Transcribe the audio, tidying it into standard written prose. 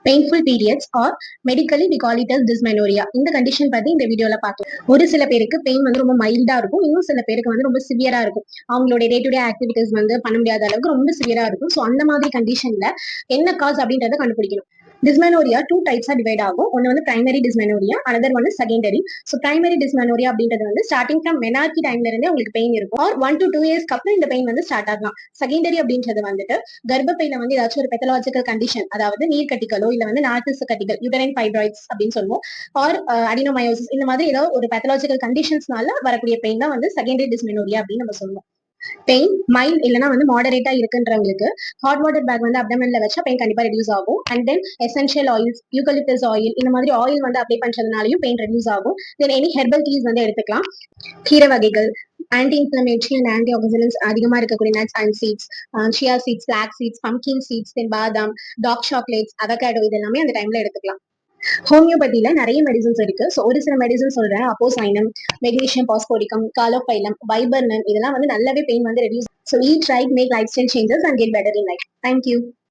Painful periods are medically we call it as dysmenorrhoea. இந்த condition பத்தி இந்த வீடியோல பார்க்கலாம். ஒரு சில பேருக்கு பெயின் வந்து ரொம்ப மைல்டா இருக்கும், இன்னும் சில பேருக்கு வந்து ரொம்ப சிவியரா இருக்கும். அவங்களுடைய டே டு டே ஆக்டிவிட்டிஸ் வந்து பண்ண முடியாத அளவுக்கு ரொம்ப சிவியரா இருக்கும். ஸோ அந்த மாதிரி கண்டிஷன்ல என்ன காஸ் அப்படின்றத கண்டுபிடிக்கணும். டிஸ்மெனோரியா டூ டைப்ஸா டிவைட் ஆகும். ஒன்னு வந்து primary dysmenorrhoea, another one secondary. So primary dysmenorrhoea அப்படின்றது வந்து ஸ்டார்டிங் ஃப்ரம் மெனார்கி டைம்ல இருந்தே உங்களுக்கு பெயின் இருக்கும், ஆர் 1 to 2 இயர்ஸ்க்கு அப்புறம் இந்த பெயின் வந்து ஸ்டார்ட் ஆகலாம். செகண்டரி அப்படின்றது வந்துட்டு கர்ப்பப்பையில வந்து ஏதாச்சும் ஒரு பெத்தலாஜிக்கல் கண்டிஷன், அதாவது நீர் கட்டிகளோ இல்ல வந்து நார்த்திச கட்டிகள், யூட்டரைன் ஃபைப்ராய்ட்ஸ் அப்படின்னு சொல்லுவோம், ஆர் அடினோமயோசிஸ், இந்த மாதிரி ஏதோ ஒரு பெத்தலாஜிக்கல் கண்டிஷன்ஸ்னால வரக்கூடிய பெயின் தான் வந்து செகண்டரி டிஸ்மெனோரியா அப்படின்னு நம்ம சொல்லுவோம். பெயின் மைல்ட் இல்லைன்னா வந்து மாடரேட்டா இருக்குன்றவங்களுக்கு ஹாட் வாட்டர் பேக் வந்து அப்டமன்ல வச்சா பெயின் கண்டிப்பா ரெடியூஸ் ஆகும். And then essential oils, eucalyptus oil, இந்த மாதிரி ஆயில் வந்து அப்ளை பண்றதுனாலையும் பெயின் ரெடியூஸ் ஆகும். தென் எனி ஹெர்பல் டீஸ் வந்து எடுத்துக்கலாம். கீரை வகைகள், anti inflammatory and anti oxidants அதிகமா இருக்கக்கூடிய nuts and seeds, chia seeds, flax seeds, pumpkin seeds, then பாதாம், டார்க் சாக்லேட்ஸ், அவகாடோ, இது எல்லாமே அந்த டைம்ல எடுத்துக்கலாம். ஹோமியோபதியில நிறைய மெடிசன்ஸ் இருக்கு. ஸோ ஒரு சில மெடிசன் சொல்றேன். அப்போசைனம், மெக்னீசியம் பாஸ்போரிக்கம், காலோபைலம், வைபர்னன், இதெல்லாம் வந்து நல்லாவே பெயின் வந்து reduce. So eat right, make lifestyle changes and get better in life. Thank you.